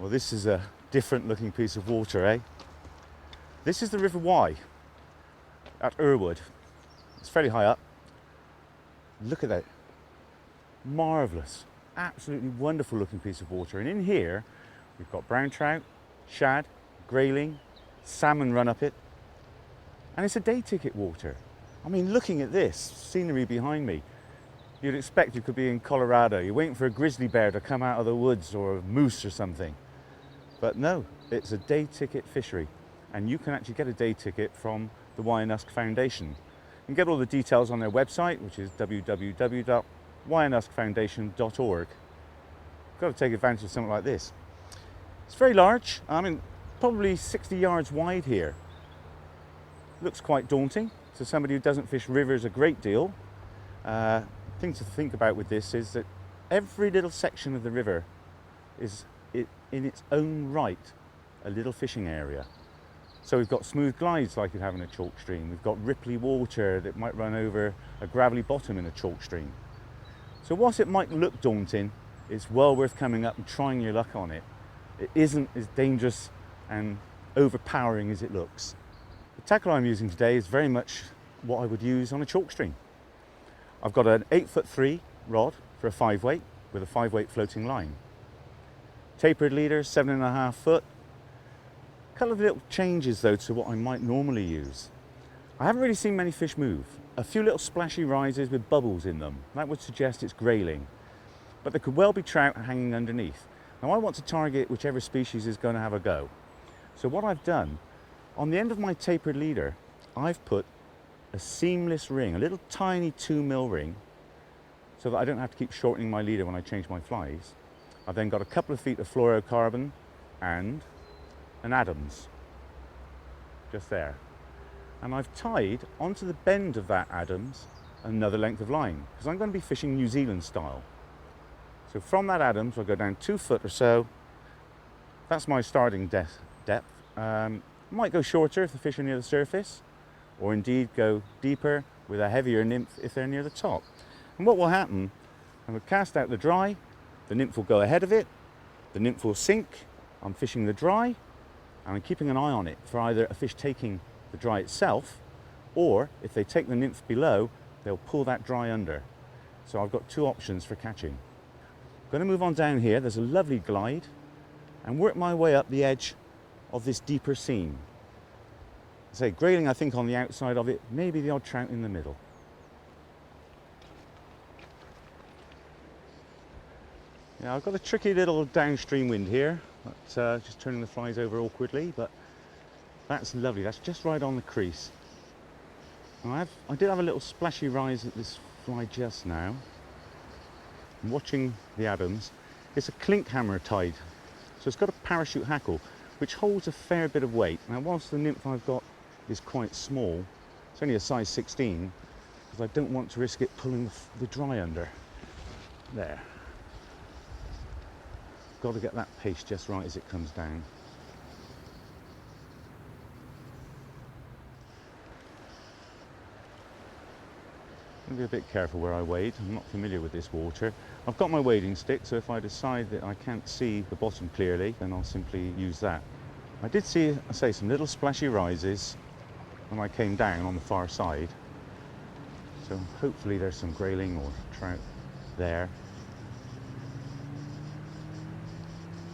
Well, this is a different looking piece of water, eh? This is the River Wye at Irwood. It's fairly high up. Look at that. Marvellous, absolutely wonderful looking piece of water. And in here, we've got brown trout, shad, grayling, salmon run up it. And it's a day ticket water. I mean, looking at this scenery behind me, you'd expect you could be in Colorado. You're waiting for a grizzly bear to come out of the woods or a moose or something. But no, it's a day ticket fishery. And you can actually get a day ticket from the Wye Foundation. You can get all the details on their website, which is www.wyefoundation.org. You've got to take advantage of something like this. It's very large. I mean, probably 60 yards wide here. Looks quite daunting to somebody who doesn't fish rivers a great deal. Thing to think about with this is that every little section of the river is in its own right a little fishing area. So we've got smooth glides like you'd have in a chalk stream. We've got ripply water that might run over a gravelly bottom in a chalk stream. So whilst it might look daunting, it's well worth coming up and trying your luck on it. It isn't as dangerous and overpowering as it looks. The tackle I'm using today is very much what I would use on a chalk stream. I've got an 8'3" rod for a 5-weight with a 5-weight floating line. Tapered leader, 7.5 foot. A couple of little changes though to what I might normally use. I haven't really seen many fish move. A few little splashy rises with bubbles in them. That would suggest it's grayling. But there could well be trout hanging underneath. Now I want to target whichever species is going to have a go. So what I've done, on the end of my tapered leader, I've put a seamless ring, a little tiny 2mm ring, so that I don't have to keep shortening my leader when I change my flies. I've then got a couple of feet of fluorocarbon and an Adams, just there. And I've tied onto the bend of that Adams another length of line, because I'm going to be fishing New Zealand style. So from that Adams, I'll go down 2 foot or so. That's my starting depth. Might go shorter if the fish are near the surface, or indeed go deeper with a heavier nymph if they're near the top. And what will happen, I'm going to cast out the dry, the nymph will go ahead of it, the nymph will sink, I'm fishing the dry, and I'm keeping an eye on it for either a fish taking the dry itself, or if they take the nymph below, they'll pull that dry under. So I've got two options for catching. I'm going to move on down here, there's a lovely glide, and work my way up the edge of this deeper seam. Say grayling I think on the outside of it, maybe the odd trout in the middle. Yeah, I've got a tricky little downstream wind here, just turning the flies over awkwardly, but that's lovely. That's just right on the crease. I did have a little splashy rise at this fly just now. I'm watching the Adams. It's a clink hammer tied, so it's got a parachute hackle, which holds a fair bit of weight. Now, whilst the nymph I've got is quite small, it's only a size 16, because I don't want to risk it pulling the dry under. There. Got to get that pace just right as it comes down. I'm going to be a bit careful where I wade. I'm not familiar with this water. I've got my wading stick, so if I decide that I can't see the bottom clearly, then I'll simply use that. I did see, I say, some little splashy rises when I came down on the far side. So hopefully there's some grayling or trout there.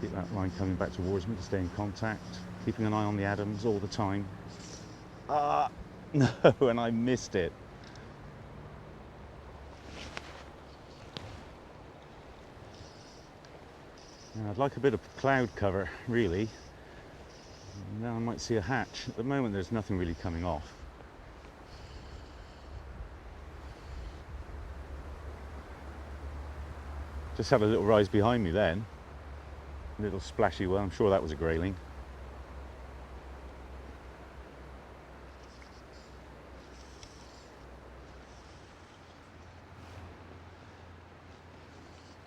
Keep that line coming back towards me to stay in contact. Keeping an eye on the Adams all the time. Ah, no, and I missed it. Now, I'd like a bit of cloud cover, really. Now I might see a hatch. At the moment there's nothing really coming off. Just had a little rise behind me then. A little splashy one, I'm sure that was a grayling.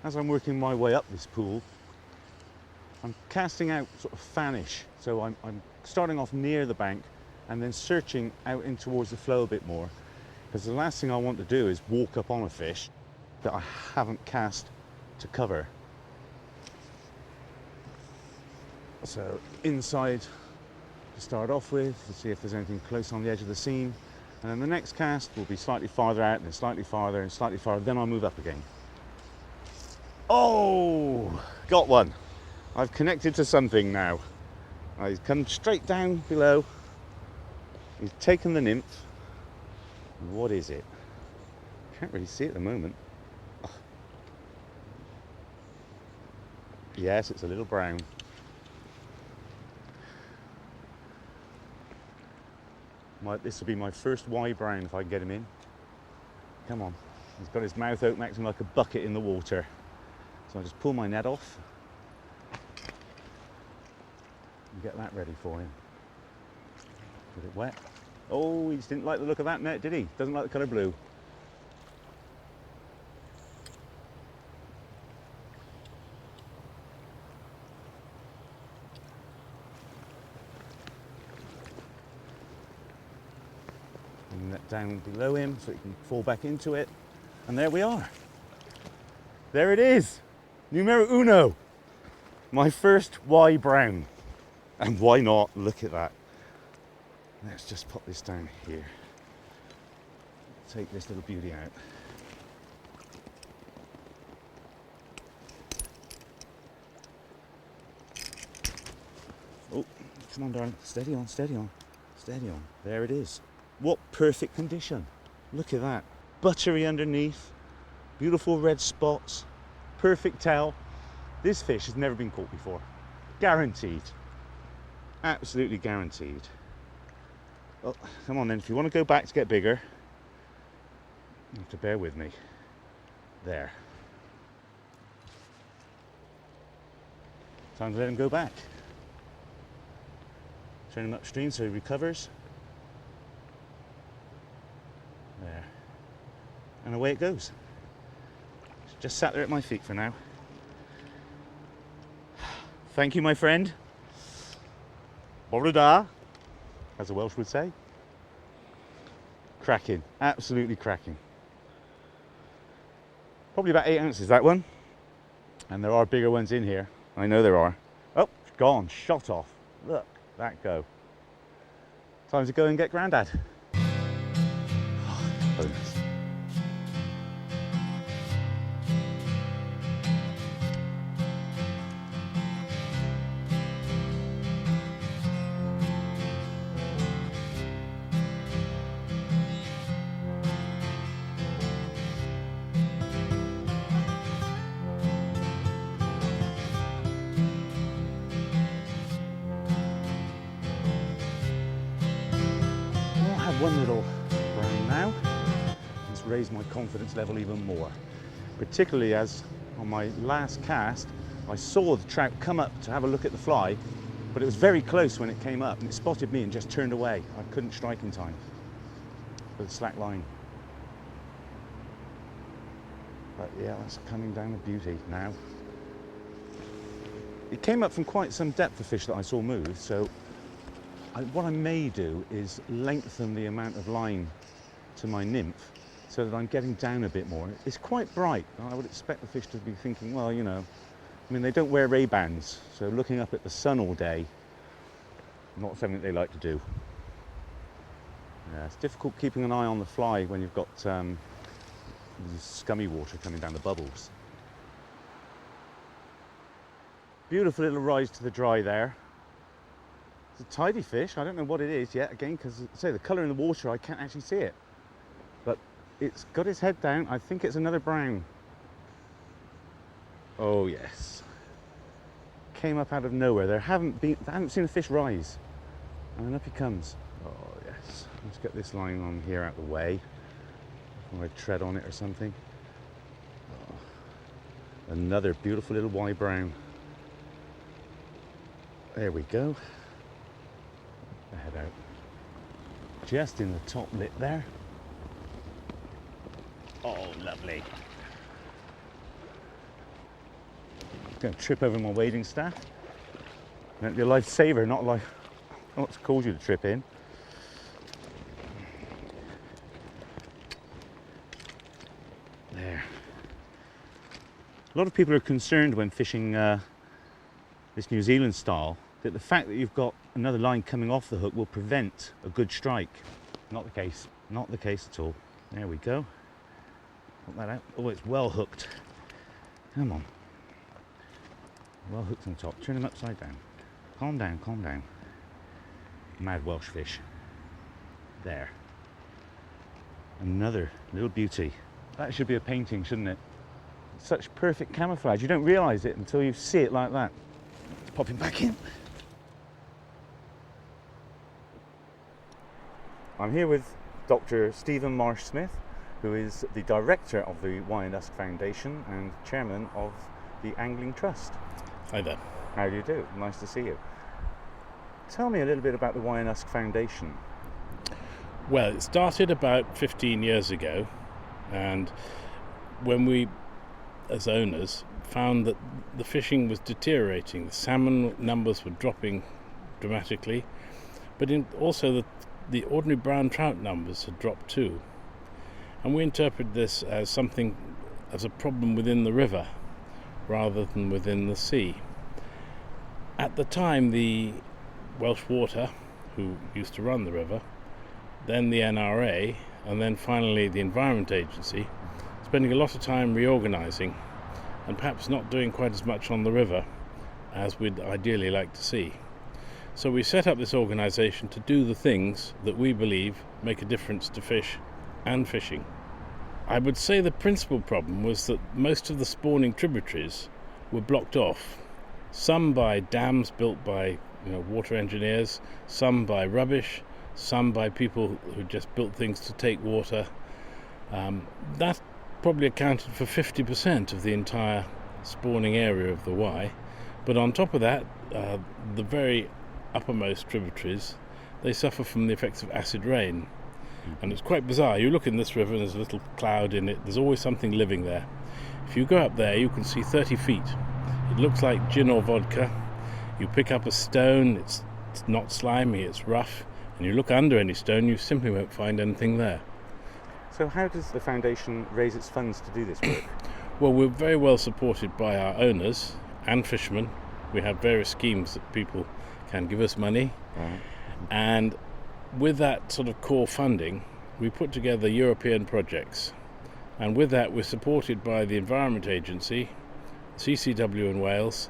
As I'm working my way up this pool, I'm casting out sort of fanish, so I'm starting off near the bank and then searching out in towards the flow a bit more, because the last thing I want to do is walk up on a fish that I haven't cast to cover. So inside to start off with, to see if there's anything close on the edge of the seam. And then the next cast will be slightly farther out, and then slightly farther and slightly farther, then I'll move up again. Oh, got one. I've connected to something now. He's come straight down below. He's taken the nymph. What is it? Can't really see it at the moment. Oh. Yes, it's a little brown. This will be my first Wye brown if I can get him in. Come on. He's got his mouth open, acting like a bucket in the water. So I'll just pull my net off and get that ready for him. Get it wet. Oh, he just didn't like the look of that net, did he? Doesn't like the colour blue. And that down below him so he can fall back into it. And there we are. There it is. Numero uno. My first Wye brown. And why not? Look at that. Let's just pop this down here. Take this little beauty out. Oh, come on, darling. Steady on, steady on, steady on. There it is. What perfect condition. Look at that. Buttery underneath. Beautiful red spots. Perfect tail. This fish has never been caught before. Guaranteed. Absolutely guaranteed. Oh, come on then, if you want to go back to get bigger, you have to bear with me. There. Time to let him go back. Turn him upstream so he recovers. There. And away it goes. Just sat there at my feet for now. Thank you, my friend. Borda, as the Welsh would say. Cracking, absolutely cracking. Probably about 8 ounces, that one. And there are bigger ones in here. I know there are. Oh, gone, shot off. Look, that go. Time to go and get Grandad. Bonus. One little brown now. It's raised my confidence level even more, particularly as on my last cast I saw the trout come up to have a look at the fly, but it was very close when it came up and it spotted me and just turned away. I couldn't strike in time with a slack line. But yeah, that's coming down a beauty now. It came up from quite some depth of fish that I saw move, so what I may do is lengthen the amount of line to my nymph so that I'm getting down a bit more. It's quite bright. I would expect the fish to be thinking, well, you know, I mean, they don't wear Ray-Bans, so looking up at the sun all day, not something they like to do. Yeah, it's difficult keeping an eye on the fly when you've got scummy water coming down the bubbles. Beautiful little rise to the dry there. It's a tidy fish. I don't know what it is yet, again, because say the colour in the water, I can't actually see it. But it's got its head down. I think it's another brown. Oh yes. Came up out of nowhere. I haven't seen a fish rise. And then up he comes. Oh yes. Let's get this line on here out of the way. Or I tread on it or something. Oh. Another beautiful little Wye brown. There we go. The head out. Just in the top lip there. Oh, lovely. Going to trip over my wading staff. Meant to be a lifesaver, not what's caused you to trip in. There. A lot of people are concerned when fishing this New Zealand style that the fact that you've got another line coming off the hook will prevent a good strike. Not the case. Not the case at all. There we go. Put that out. Oh, it's well hooked. Come on. Well hooked on top. Turn him upside down. Calm down, calm down. Mad Welsh fish. There. Another little beauty. That should be a painting, shouldn't it? Such perfect camouflage. You don't realise it until you see it like that. Let's pop him back in. I'm here with Dr. Stephen Marsh-Smith, who is the director of the Wye and Usk Foundation and chairman of the Angling Trust. Hi there. How do you do? Nice to see you. Tell me a little bit about the Wye and Usk Foundation. Well, it started about 15 years ago, and when we, as owners, found that the fishing was deteriorating, the salmon numbers were dropping dramatically, but also the ordinary brown trout numbers had dropped too. And we interpret this as a problem within the river rather than within the sea. At the time, the Welsh Water, who used to run the river, then the NRA, and then finally the Environment Agency, spending a lot of time reorganising and perhaps not doing quite as much on the river as we'd ideally like to see. So we set up this organisation to do the things that we believe make a difference to fish and fishing. I would say the principal problem was that most of the spawning tributaries were blocked off, some by dams built by water engineers, some by rubbish, some by people who just built things to take water. That probably accounted for 50% of the entire spawning area of the Wye. But on top of that, the very uppermost tributaries, they suffer from the effects of acid rain. And it's quite bizarre. You look in this river and there's a little cloud in it. There's always something living there. If you go up there, you can see 30 feet. It looks like gin or vodka. You pick up a stone, it's not slimy, it's rough. And you look under any stone, you simply won't find anything there. So how does the foundation raise its funds to do this work? Well, we're very well supported by our owners and fishermen. We have various schemes that people can give us money. Right. And with that sort of core funding, we put together European projects. And with that, we're supported by the Environment Agency, CCW in Wales,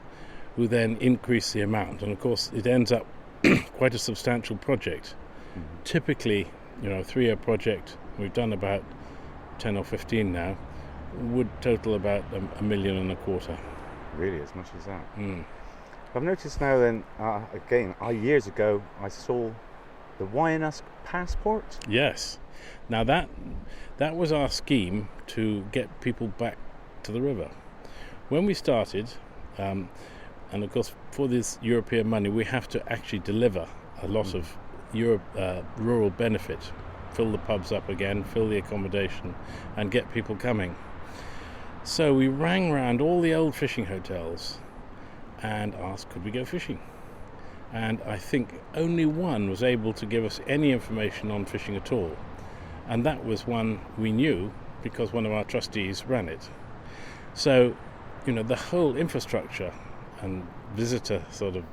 who then increase the amount. And of course, it ends up quite a substantial project. Mm-hmm. Typically, a 3-year project, we've done about 10 or 15 now, would total about $1.25 million. Really, as much as that? Mm. I've noticed now then, again, years ago, I saw the Wye and Usk passport. Yes. Now that was our scheme to get people back to the river. When we started, and of course for this European money, we have to actually deliver a lot of rural benefit, fill the pubs up again, fill the accommodation, and get people coming. So we rang round all the old fishing hotels and asked, could we go fishing? And I think only one was able to give us any information on fishing at all. And that was one we knew because one of our trustees ran it. So, the whole infrastructure and visitor sort of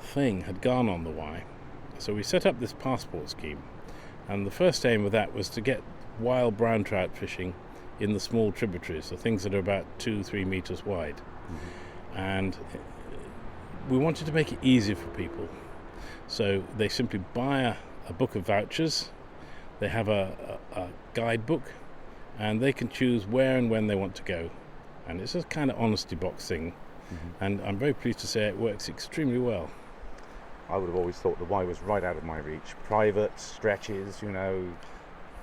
thing had gone on the Wye. So we set up this passport scheme. And the first aim of that was to get wild brown trout fishing in the small tributaries, the things that are about 2-3 meters wide. Mm-hmm. And we wanted to make it easier for people. So they simply buy a book of vouchers, they have a guidebook, and they can choose where and when they want to go. And it's a kind of honesty box thing. Mm-hmm. And I'm very pleased to say it works extremely well. I would have always thought the Wye was right out of my reach. Private stretches,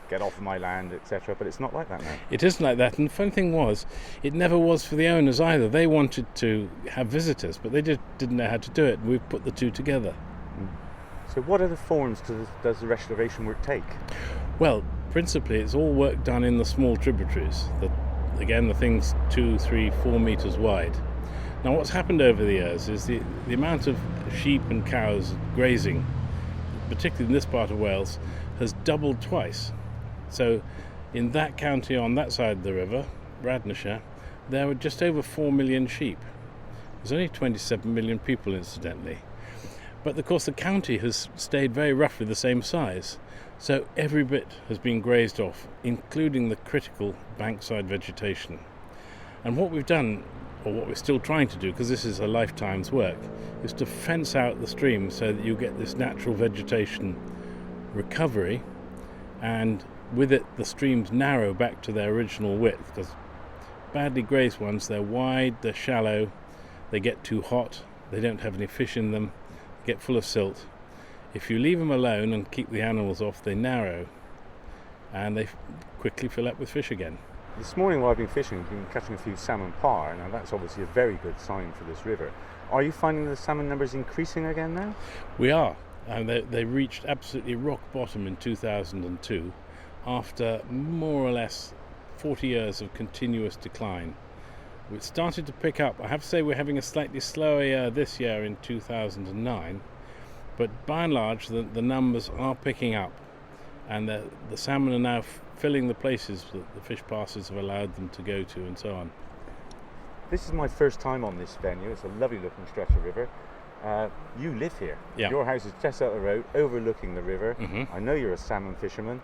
get off of my land, etc. But it's not like that now. It isn't like that. And the funny thing was, it never was for the owners either. They wanted to have visitors, but they didn't know how to do it. And we've put the two together. So what other forms does the restoration work take? Well, principally it's all work done in the small tributaries. The things 2, 3, 4 meters wide. Now what's happened over the years is the amount of sheep and cows grazing, particularly in this part of Wales, has doubled twice. So in that county on that side of the river, Radnorshire, there were just over 4 million sheep. There's only 27 million people, incidentally. But of course the county has stayed very roughly the same size. So every bit has been grazed off, including the critical bankside vegetation. And what we've done, or what we're still trying to do, because this is a lifetime's work, is to fence out the stream so that you get this natural vegetation recovery, and with it the streams narrow back to their original width, because badly grazed ones, they're wide, they're shallow, they get too hot, they don't have any fish in them, get full of silt. If you leave them alone and keep the animals off, they narrow and they quickly fill up with fish again. This morning while I've been fishing, I've been catching a few salmon parr. Now that's obviously a very good sign for this river. Are you finding the salmon numbers increasing again now? We are, and they reached absolutely rock bottom in 2002 after more or less 40 years of continuous decline. It started to pick up. I have to say we're having a slightly slower year this year in 2009, but by and large the numbers are picking up, and the salmon are now filling the places that the fish passers have allowed them to go to and so on. This is my first time on this venue. It's a lovely looking stretch of river. You live here. Yeah. Your house is just out the road overlooking the river. Mm-hmm. I know you're a salmon fisherman,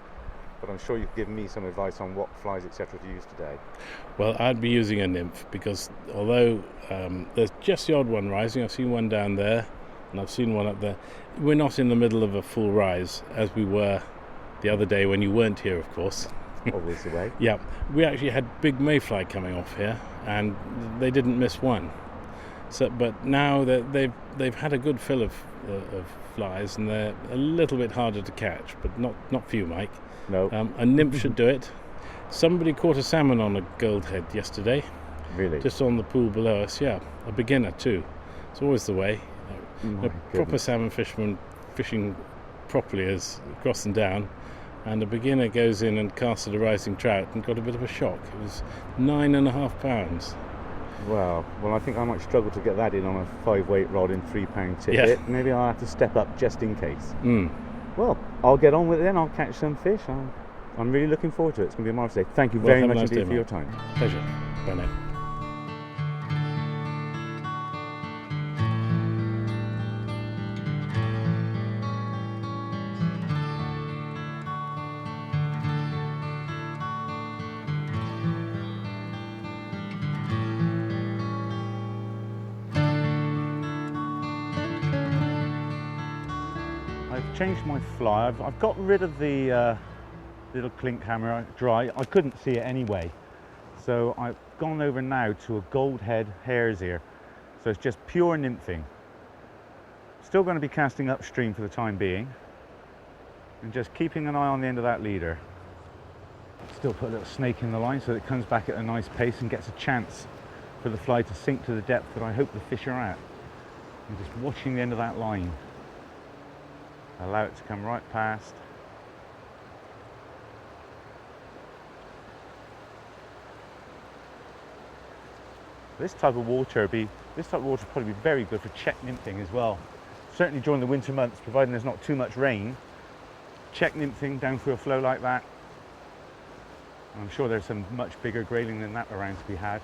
but I'm sure you've given me some advice on what flies etc. to use today. Well, I'd be using a nymph, because although there's just the odd one rising, I've seen one down there and I've seen one up there, we're not in the middle of a full rise as we were the other day when you weren't here, of course. Always the way. Yeah, we actually had big mayfly coming off here and they didn't miss one. So, but now they've had a good fill of flies, and they're a little bit harder to catch, but not for you, Mike. No. A nymph should do it. Somebody caught a salmon on a gold head yesterday. Really? Just on the pool below us, yeah. A beginner too. It's always the way. A proper salmon fisherman fishing properly is across and down, and a beginner goes in and casts at a rising trout and got a bit of a shock. It was 9.5 pounds. Well, I think I might struggle to get that in on a 5-weight rod and £3 ticket. Yeah. Maybe I'll have to step up just in case. Mm. Well, I'll get on with it then. I'll catch some fish. I'm really looking forward to it. It's going to be a marvellous day. Thank you very have a much nice indeed day, for your Mark. time. Pleasure. Bye now. I've changed my fly. I've got rid of the little clink hammer dry. I couldn't see it anyway. So I've gone over now to a gold head hare's ear. So it's just pure nymphing. Still going to be casting upstream for the time being. And just keeping an eye on the end of that leader. Still put a little snake in the line so that it comes back at a nice pace and gets a chance for the fly to sink to the depth that I hope the fish are at. I'm just watching the end of that line. Allow it to come right past. This type of water would probably be very good for check nymphing as well. Certainly during the winter months, providing there's not too much rain. Check nymphing down through a flow like that. I'm sure there's some much bigger grayling than that around to be had.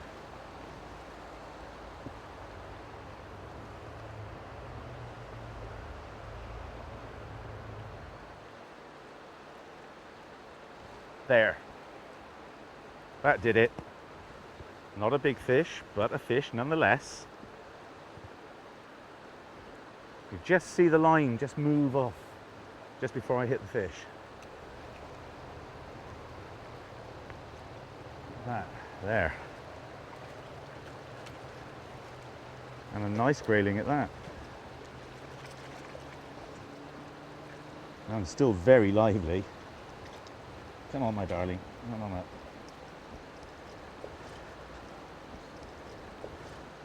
There. That did it. Not a big fish, but a fish nonetheless. You just see the line just move off just before I hit the fish. That, there. And a nice grayling at that. And still very lively. Come on, my darling. Come on up.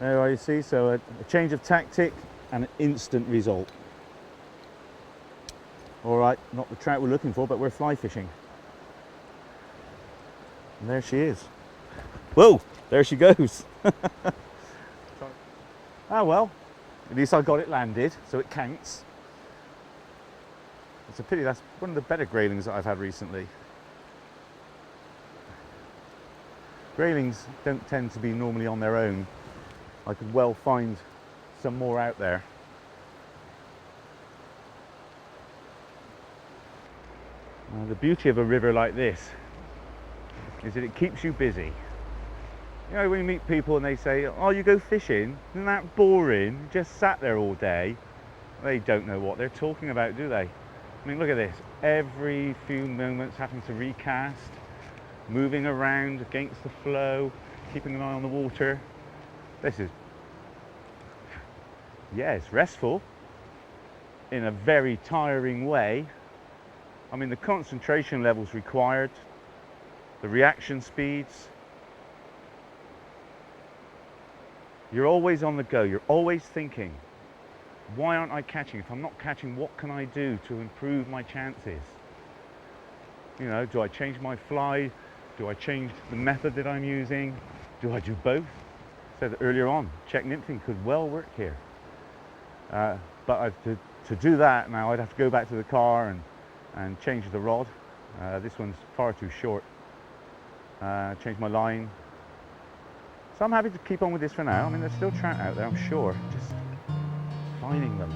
There you see, so a change of tactic and an instant result. All right, not the trout we're looking for, but we're fly fishing. And there she is. Whoa, there she goes. Ah well, at least I got it landed, so it counts. It's a pity, that's one of the better graylings that I've had recently. Graylings don't tend to be normally on their own. I could well find some more out there. The beauty of a river like this is that it keeps you busy. You know, when you meet people and they say, oh, you go fishing? Isn't that boring? You just sat there all day. They don't know what they're talking about, do they? I mean, look at this. Every few moments having to recast, moving around against the flow, keeping an eye on the water. This is, yeah, it's restful in a very tiring way. I mean, the concentration levels required, the reaction speeds. You're always on the go. You're always thinking, why aren't I catching? If I'm not catching, what can I do to improve my chances? You know, do I change my fly? Do I change the method that I'm using? Do I do both? I said earlier on, check nymphing could well work here. But to do that now, I'd have to go back to the car and change the rod. This one's far too short. Change my line. So I'm happy to keep on with this for now. I mean, there's still trout out there, I'm sure. Just finding them.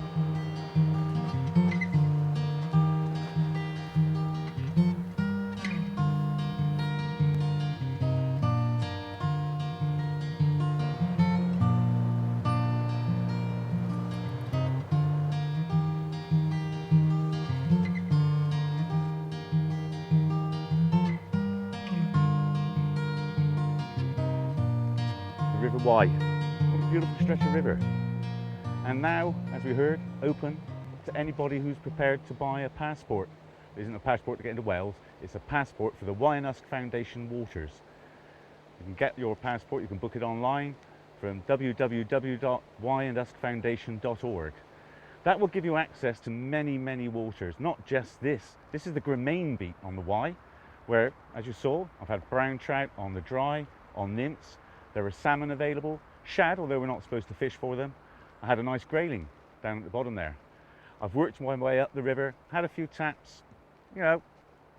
River Wye. What a beautiful stretch of river. And now, as we heard, open to anybody who's prepared to buy a passport. It isn't a passport to get into Wales, it's a passport for the Wye and Usk Foundation waters. You can get your passport, you can book it online from www.wyeanduskfoundation.org. That will give you access to many, many waters, not just this. This is the Grayling beat on the Wye, where, as you saw, I've had brown trout on the dry, on nymphs. There are salmon available, shad, although we're not supposed to fish for them. I had a nice grayling down at the bottom there. I've worked my way up the river, had a few taps, you know,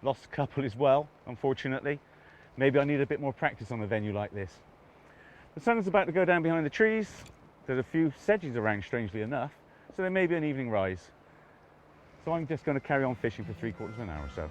lost a couple as well, unfortunately. Maybe I need a bit more practice on a venue like this. The sun is about to go down behind the trees. There's a few sedges around, strangely enough, so there may be an evening rise. So I'm just going to carry on fishing for 3/4 of an hour or so.